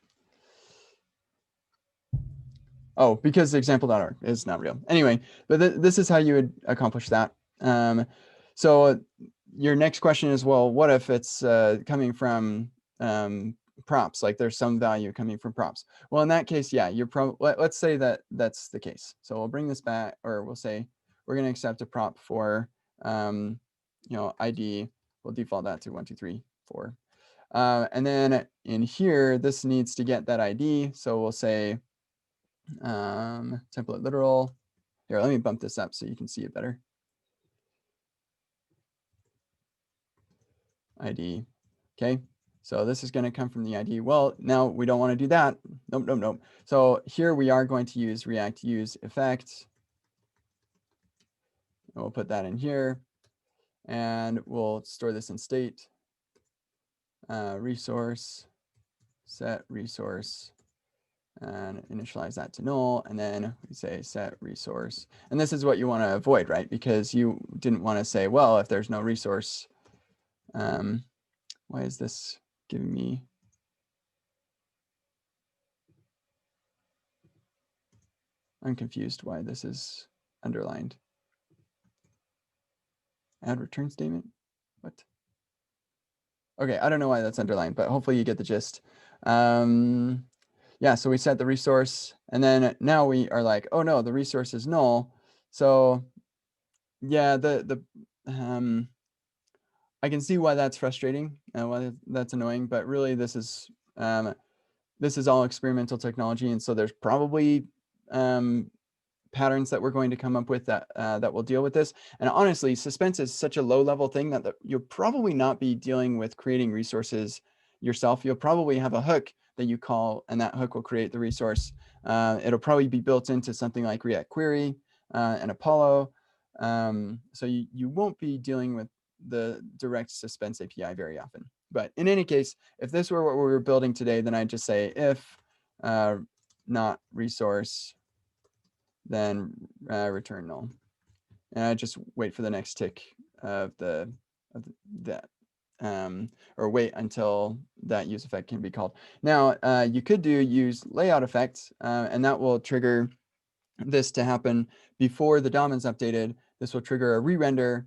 Oh, because example.org is not real. Anyway, but this is how you would accomplish that. So your next question is, well, what if it's coming from props? Like there's some value coming from props. Well, in that case, yeah, you're let's say that that's the case. So we'll bring this back, or we'll say we're going to accept a prop for ID. We'll default that to 1, 2, 3, 4. And then in here, this needs to get that ID. So we'll say template literal. Here, let me bump this up so you can see it better. ID. Okay, so this is going to come from the ID. Well, now we don't want to do that. Nope, nope, nope. So here we are going to use React use effect. And we'll put that in here, and we'll store this in state. Resource, set resource, and initialize that to null. And then we say set resource. And this is what you want to avoid, right? Because you didn't want to say, well, if there's no resource, why is this giving me? I'm confused why this is underlined. Add return statement? What? Okay, I don't know why that's underlined, but hopefully you get the gist. Yeah, so we set the resource, and then now we are like, oh no, the resource is null. So yeah, I can see why that's frustrating and why that's annoying, but really this is all experimental technology, and so there's probably patterns that we're going to come up with that that will deal with this. And honestly, suspense is such a low-level thing that you'll probably not be dealing with creating resources yourself. You'll probably have a hook that you call, and that hook will create the resource. It'll probably be built into something like React Query and Apollo. So you won't be dealing with the direct suspense API very often. But in any case, if this were what we were building today, then I'd just say if not resource, then return null. and I just wait for the next tick of that, or wait until that use effect can be called. Now, you could use layout effects, and that will trigger this to happen before the DOM is updated. This will trigger a re-render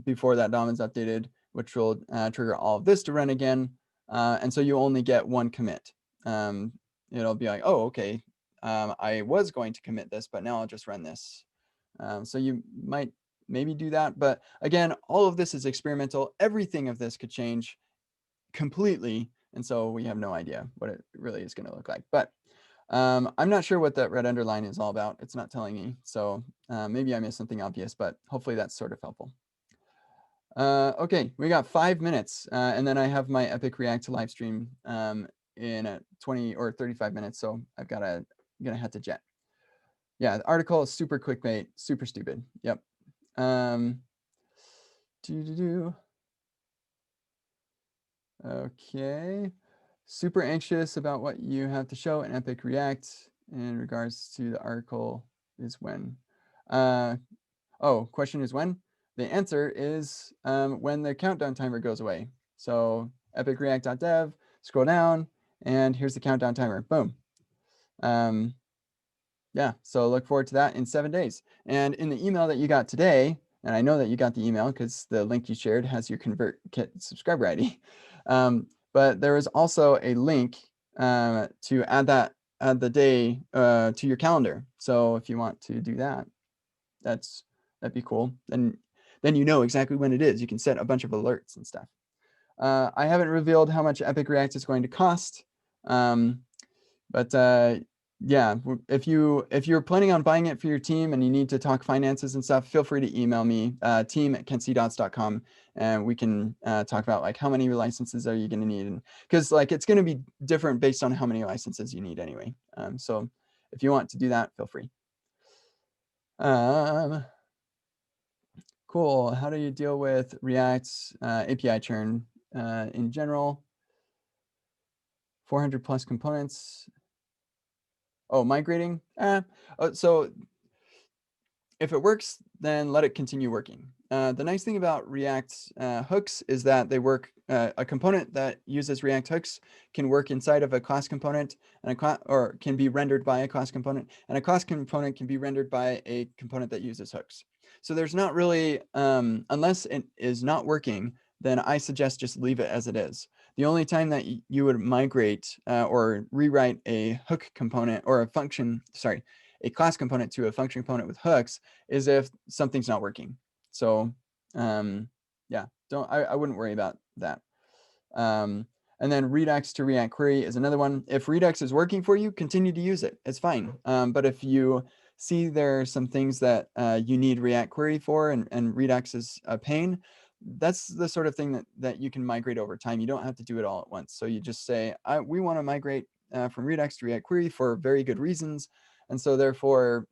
before that DOM is updated, which will trigger all of this to run again. And so you only get one commit. It'll be like, oh, okay, I was going to commit this, but now I'll just run this. So you might maybe do that. But again, all of this is experimental. Everything of this could change completely. And so we have no idea what it really is going to look like. But I'm not sure what that red underline is all about. It's not telling me. So maybe I missed something obvious, but hopefully that's sort of helpful. Okay, we got 5 minutes, and then I have my Epic React live stream in 20 or 35 minutes. So I've got to, gonna head to jet. Yeah, the article is super clickbait, super stupid. Yep. Okay. Super anxious about what you have to show in Epic React in regards to the article is when. Oh, question is when? The answer is when the countdown timer goes away. So epicreact.dev, scroll down, and here's the countdown timer. Boom. Yeah, so look forward to that in 7 days. And in the email that you got today, and I know that you got the email because the link you shared has your ConvertKit subscriber ID. But there is also a link to add the day to your calendar. So if you want to do that, that'd be cool. And then you know exactly when it is. You can set a bunch of alerts and stuff. I haven't revealed how much Epic React is going to cost, but yeah, if you're planning on buying it for your team and you need to talk finances and stuff, feel free to email me, team@kentcdots.com, and we can talk about like how many licenses are you going to need, and because like it's going to be different based on how many licenses you need anyway. So if you want to do that, feel free. Cool. How do you deal with React's API churn in general? 400 plus components. Oh, migrating. So if it works, then let it continue working. The nice thing about React hooks is that they work. A component that uses React hooks can work inside of a class component, and or can be rendered by a class component, and a class component can be rendered by a component that uses hooks. So there's not really, unless it is not working, then I suggest just leave it as it is. The only time that you would migrate or rewrite a hook component or a function, sorry, a class component to a function component with hooks is if something's not working. So yeah, I wouldn't worry about that. And then Redux to React Query is another one. If Redux is working for you, continue to use it. It's fine. But if you see there are some things that you need React Query for, and Redux is a pain, that's the sort of thing that you can migrate over time. You don't have to do it all at once. So you just say, we want to migrate from Redux to React Query for very good reasons. And so therefore,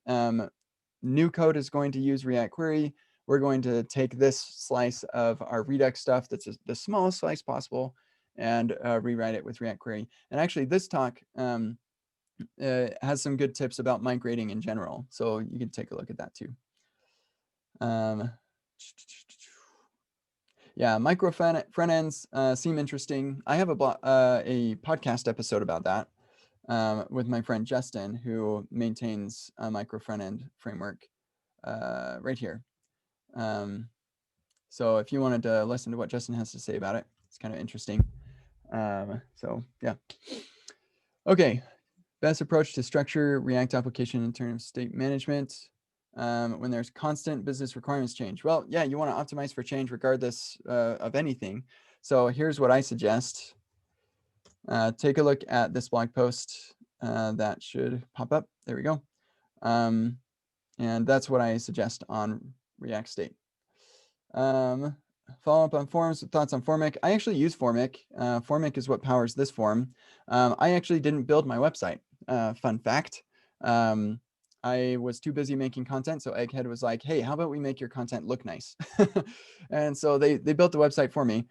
new code is going to use React Query. We're going to take this slice of our Redux stuff that's the smallest slice possible and rewrite it with React Query. And actually, this talk has some good tips about migrating in general. So you can take a look at that too. Yeah, micro front ends seem interesting. I have a podcast episode about that with my friend Justin, who maintains a micro front end framework right here. So if you wanted to listen to what Justin has to say about it, it's kind of interesting. So yeah. Okay, best approach to structure React application in terms of state management when there's constant business requirements change. Well, yeah, you want to optimize for change regardless of anything. So here's what I suggest. Take a look at this blog post that should pop up. There we go. And that's what I suggest on React State. Follow up on forums with thoughts on Formic. I actually use Formic. Formic is what powers this form. I actually didn't build my website. Fun fact. I was too busy making content, so Egghead was like, hey, how about we make your content look nice? And so they built the website for me.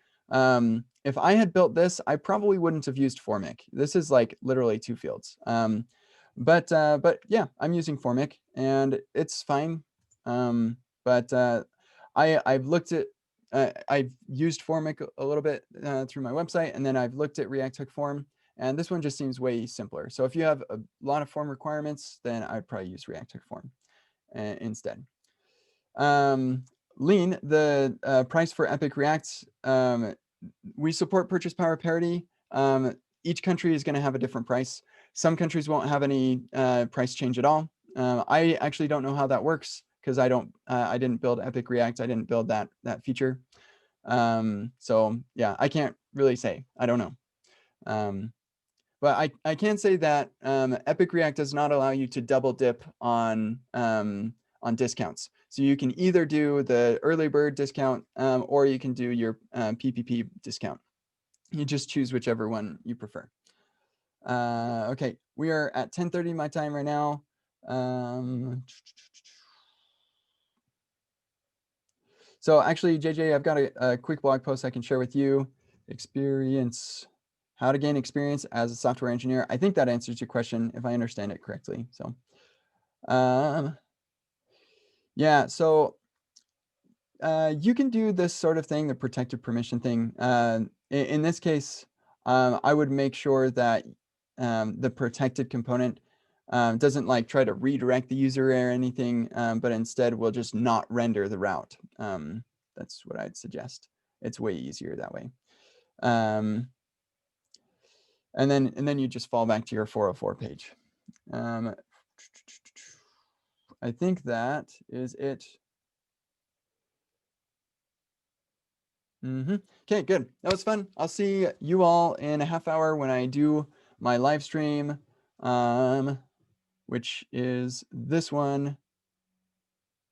If I had built this, I probably wouldn't have used Formic. This is like literally 2 fields. But yeah, I'm using Formic and it's fine. But I've looked at, I've used Formic a little bit through my website, and then I've looked at React Hook Form, and this one just seems way simpler. So if you have a lot of form requirements, then I'd probably use React Hook Form instead. Lean, the price for Epic React, we support purchase power parity. Each country is going to have a different price. Some countries won't have any price change at all. I actually don't know how that works because I didn't build Epic React. I didn't build that feature. So yeah, I can't really say. I don't know. But I can say that Epic React does not allow you to double dip on discounts. So you can either do the early bird discount or you can do your PPP discount. You just choose whichever one you prefer. Okay, we are at 10:30 my time right now. So actually, JJ, I've got a quick blog post I can share with you. How to gain experience as a software engineer. I think that answers your question if I understand it correctly. So, yeah, so you can do this sort of thing, the protected permission thing. In this case, I would make sure that the protected component doesn't like try to redirect the user or anything, but instead will just not render the route. That's what I'd suggest. It's way easier that way. And then you just fall back to your 404 page. I think that is it. Okay, good. That was fun. I'll see you all in a half hour when I do my live stream, which is this one.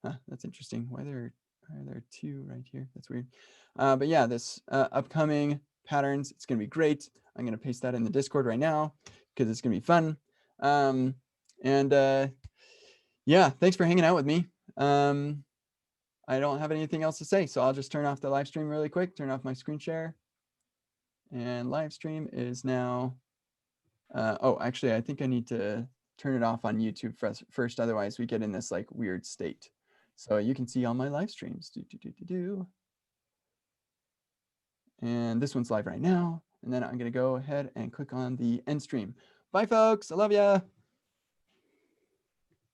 Huh, that's interesting. Why are there two right here? That's weird. But yeah, this upcoming patterns, it's going to be great. I'm going to paste that in the Discord right now because it's going to be fun. Yeah, thanks for hanging out with me. I don't have anything else to say, so I'll just turn off the live stream really quick, turn off my screen share. And live stream is now, oh, actually, I think I need to turn it off on YouTube first, otherwise we get in this like weird state. So you can see all my live streams. And this one's live right now. And then I'm gonna go ahead and click on the end stream. Bye, folks. I love ya.